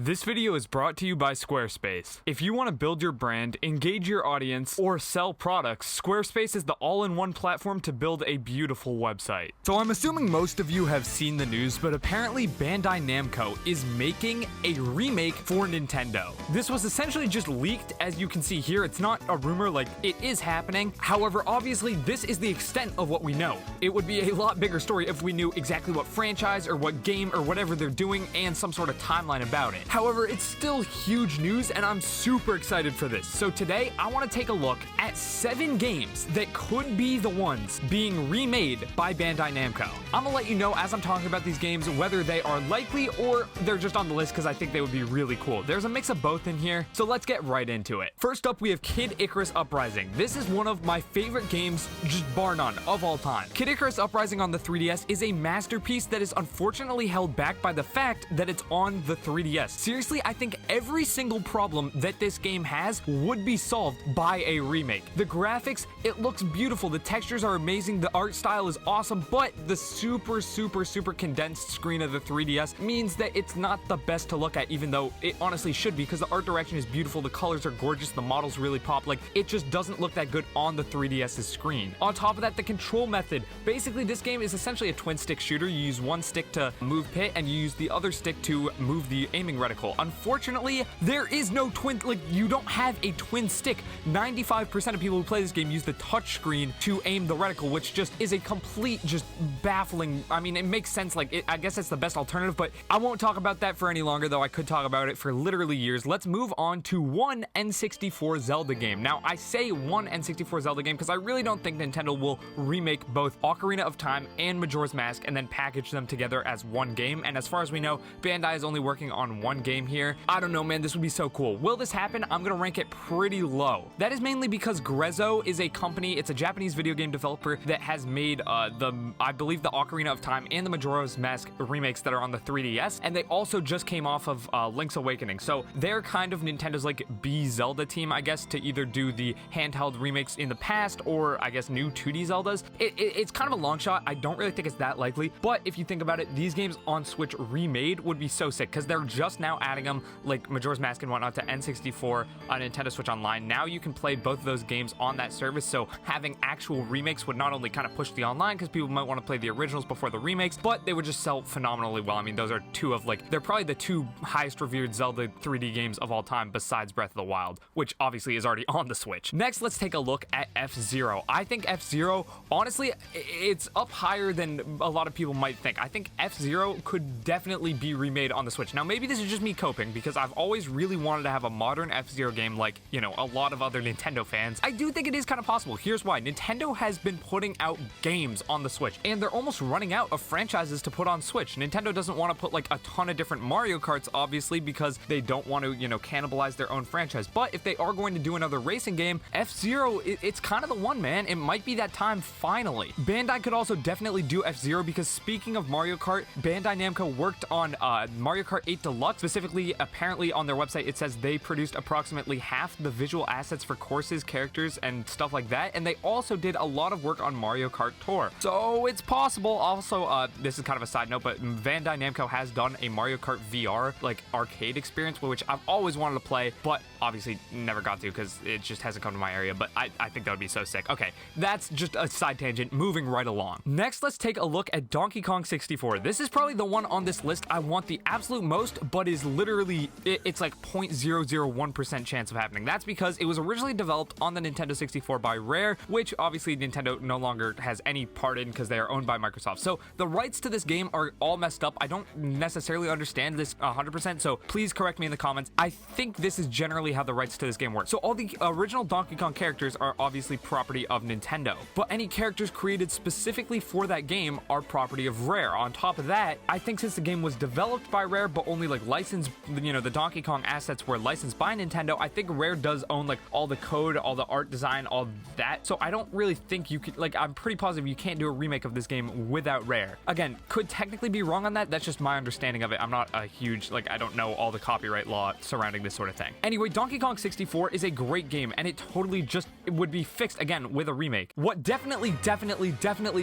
This video is brought to you by Squarespace. If you want to build your brand, engage your audience, or sell products, Squarespace is the all-in-one platform to build a beautiful website. So I'm assuming most of you have seen the news, but apparently Bandai Namco is making a remake for Nintendo. This was essentially just leaked, as you can see here. It's not a rumor, like, it is happening. However, obviously, this is the extent of what we know. It would be a lot bigger story if we knew exactly what franchise or what game or whatever they're doing and some sort of timeline about it. However, it's still huge news and I'm super excited for this. So today, I want to take a look at 7 games that could be the ones being remade by Bandai Namco. I'm gonna let you know as I'm talking about these games whether they are likely or they're just on the list because I think they would be really cool. There's a mix of both in here, so let's get right into it. First up, we have Kid Icarus Uprising. This is one of my favorite games, just bar none, of all time. Kid Icarus Uprising on the 3DS is a masterpiece that is unfortunately held back by the fact that it's on the 3DS. Seriously, I think every single problem that this game has would be solved by a remake. The graphics, it looks beautiful, the textures are amazing, the art style is awesome, but the super condensed screen of the 3DS means that it's not the best to look at, even though it honestly should be, because the art direction is beautiful, the colors are gorgeous, the models really pop. Like, it just doesn't look that good on the 3DS's screen. On top of that, the control method. Basically, this game is essentially a twin stick shooter. You use one stick to move pit and you use the other stick to move the aiming reticle. Unfortunately, there is no twin, like, you don't have a twin stick. 95% of people who play this game use the touch screen to aim the reticle, which just is a complete, just baffling, I mean, it makes sense, like, I guess it's the best alternative, but I won't talk about that for any longer, though I could talk about it for literally years. Let's move on to one N64 Zelda game. Now, I say one N64 Zelda game because I really don't think Nintendo will remake both Ocarina of Time and Majora's Mask and then package them together as one game, and as far as we know, Bandai is only working on one game here. I don't know, man, this would be so cool. Will this happen? I'm gonna rank it pretty low. That is mainly because Grezzo is a company, it's a Japanese video game developer that has made I believe the Ocarina of Time and the Majora's Mask remakes that are on the 3DS, and they also just came off of Link's Awakening, so they're kind of Nintendo's like B Zelda team, I guess, to either do the handheld remakes in the past or I guess new 2D Zeldas. It's kind of a long shot. I don't really think it's that likely, but if you think about it, these games on Switch remade would be so sick because they're just now adding them, like Majora's Mask and whatnot, to N64 on Nintendo Switch Online. Now you can play both of those games on that service, so having actual remakes would not only kind of push the online because people might want to play the originals before the remakes, but they would just sell phenomenally well. I mean, those are two of, like, they're probably the two highest revered Zelda 3D games of all time besides Breath of the Wild, which obviously is already on the Switch. Next, let's take a look at FZero. I think FZero, honestly, it's up higher than a lot of people might think. I think FZero could definitely be remade on the Switch. Now, maybe this is just me coping because I've always really wanted to have a modern F-Zero game like, you know, a lot of other Nintendo fans. I do think it is kind of possible. Here's why. Nintendo has been putting out games on the Switch, and they're almost running out of franchises to put on Switch. Nintendo doesn't want to put, like, a ton of different Mario Karts, obviously, because they don't want to, you know, cannibalize their own franchise. But if they are going to do another racing game, F-Zero, it's kind of the one, man. It might be that time, finally. Bandai could also definitely do F-Zero because, speaking of Mario Kart, Bandai Namco worked on Mario Kart 8 Deluxe. Specifically, apparently on their website, it says they produced approximately half the visual assets for courses, characters, and stuff like that, and they also did a lot of work on Mario Kart Tour. So it's possible. Also, this is kind of a side note, but Bandai Namco has done a Mario Kart VR, like, arcade experience, which I've always wanted to play, but obviously never got to because it just hasn't come to my area, but I think that would be so sick. Okay, that's just a side tangent, moving right along. Next, let's take a look at Donkey Kong 64. This is probably the one on this list I want the absolute most, but is literally, it's like 0.001% chance of happening. That's because it was originally developed on the Nintendo 64 by Rare, which obviously Nintendo no longer has any part in because they are owned by Microsoft. So the rights to this game are all messed up. I don't necessarily understand this 100%, so please correct me in the comments. I think this is generally how the rights to this game work. So all the original Donkey Kong characters are obviously property of Nintendo, but any characters created specifically for that game are property of Rare. On top of that, I think since the game was developed by Rare, but only like licensed, you know, the Donkey Kong assets were licensed by Nintendo, I think Rare does own like all the code, all the art design, all that. So I don't really think you could, like, I'm pretty positive you can't do a remake of this game without Rare. Again, could technically be wrong on that. That's just my understanding of it. I'm not a huge, like, I don't know all the copyright law surrounding this sort of thing. Anyway, Donkey Kong 64 is a great game, and it totally just would be fixed again with a remake. What definitely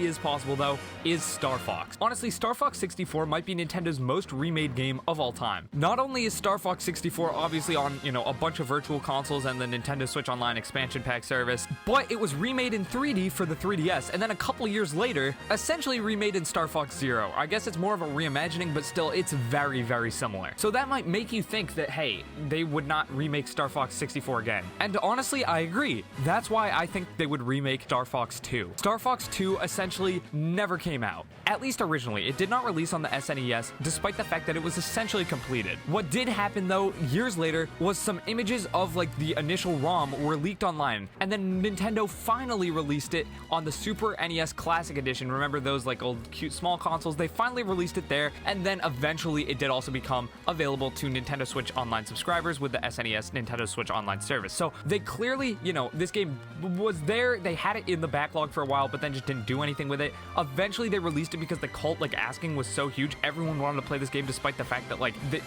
is possible though is Star Fox. Honestly, Star Fox 64 might be Nintendo's most remade game of all time. time. Not only is Star Fox 64 obviously on, a bunch of virtual consoles and the Nintendo Switch Online expansion pack service, but it was remade in 3D for the 3DS, and then a couple years later, essentially remade in Star Fox Zero. I guess it's more of a reimagining, but still, it's very, very similar. So that might make you think that, hey, they would not remake Star Fox 64 again. And honestly, I agree. That's why I think they would remake Star Fox 2. Star Fox 2 essentially never came out. At least originally. It did not release on the SNES, despite the fact that it was essentially completed. What did happen, though, years later, was some images of, the initial ROM were leaked online, and then Nintendo finally released it on the Super NES Classic Edition. Remember those, old, cute, small consoles? They finally released it there, and then eventually it did also become available to Nintendo Switch Online subscribers with the SNES Nintendo Switch Online service. So they clearly, this game was there, they had it in the backlog for a while, but then just didn't do anything with it. Eventually they released it because the cult, asking was so huge, everyone wanted to play this game despite the fact that,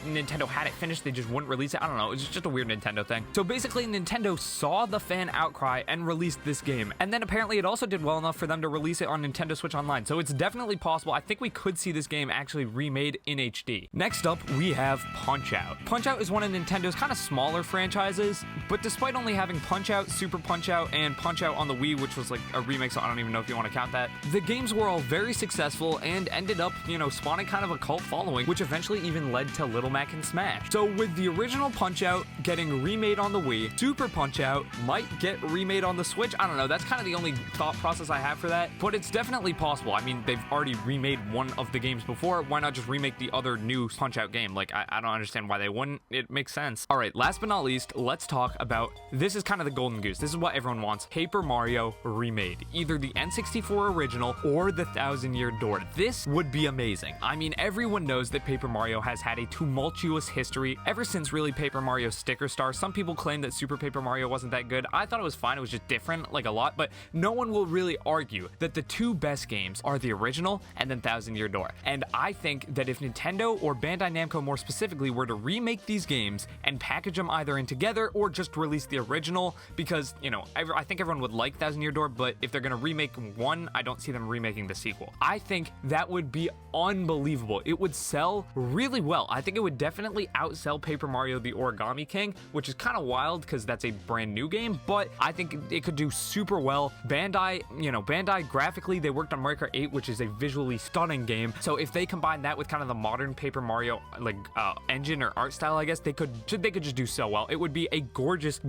Nintendo had it finished, they just wouldn't release it. I don't know, it's just a weird Nintendo thing. So basically, Nintendo saw the fan outcry and released this game, and then apparently it also did well enough for them to release it on Nintendo Switch Online, so it's definitely possible. I think we could see this game actually remade in HD. Next up, we have Punch-Out! Punch-Out is one of Nintendo's kind of smaller franchises, but despite only having Punch-Out, Super Punch-Out, and Punch-Out on the Wii, which was a remake, so I don't even know if you want to count that, the games were all very successful and ended up, spawning kind of a cult following, which eventually even led to Little Mac and Smash. So with the original Punch-Out getting remade on the Wii, Super Punch-Out might get remade on the Switch. I don't know, that's kind of the only thought process I have for that, but it's definitely possible. I mean, they've already remade one of the games before, why not just remake the other new Punch-Out game? I don't understand why they wouldn't. It makes sense. Alright, last but not least, let's talk about, this is kind of the golden goose, this is what everyone wants, Paper Mario remade. Either the N64 original or the Thousand Year Door. This would be amazing. I mean, everyone knows that Paper Mario has had a tumultuous history ever since really Paper Mario Sticker Star. Some people claim that Super Paper Mario wasn't that good. I thought it was fine, it was just different, a lot, but no one will really argue that the two best games are the original and then Thousand Year Door. And I think that if Nintendo, or Bandai Namco more specifically, were to remake these games and package them either in together or just release the original, because, I think everyone would like Thousand Year Door, but if they're gonna remake one, I don't see them remaking the sequel. I think that would be unbelievable. It would sell really well. I think it would definitely outsell Paper Mario the Origami King, which is kind of wild because that's a brand new game, but I think it could do super well. Bandai graphically, they worked on Mario Kart 8, which is a visually stunning game, so if they combine that with kind of the modern Paper Mario engine or art style, I guess they could just do so well. It would be a gorgeous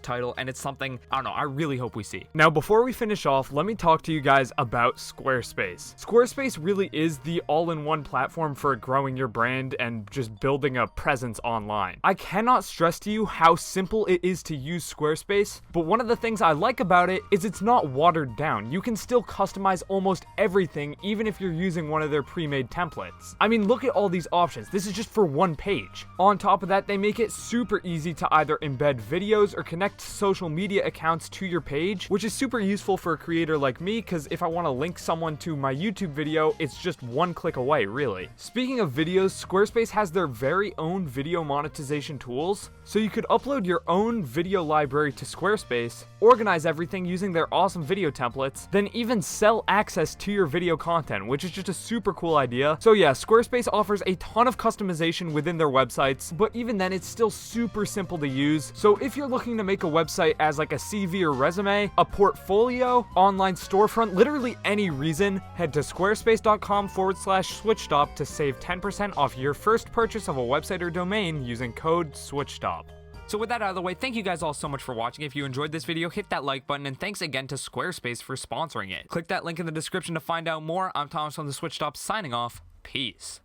title, and it's something, I don't know, I really hope we see. Now, before we finish off, let me talk to you guys about Squarespace. Squarespace really is the all-in-one platform for growing your brand and just building a presence online. I cannot stress to you how simple it is to use Squarespace, but one of the things I like about it is it's not watered down. You can still customize almost everything, even if you're using one of their pre-made templates. I mean, look at all these options. This is just for one page. On top of that, they make it super easy to either embed videos or connect social media accounts to your page, which is super useful for a creator like me, because if I want to link someone to my YouTube video, it's just one click away, really. Speaking of videos, Squarespace has their very own video monetization tools, so you could upload your own video library to Squarespace, organize everything using their awesome video templates, then even sell access to your video content, which is just a super cool idea. So yeah, Squarespace offers a ton of customization within their websites, but even then it's still super simple to use. So if you're looking to make a website as a CV or resume, a portfolio, online storefront, literally any reason, head to squarespace.com/switchstop to save 10% off your first purchase of a website or domain using code SWITCHSTOP. So with that out of the way, thank you guys all so much for watching. If you enjoyed this video, hit that like button, and thanks again to Squarespace for sponsoring it. Click that link in the description to find out more. I'm Thomas from the Switch Stop, signing off. Peace.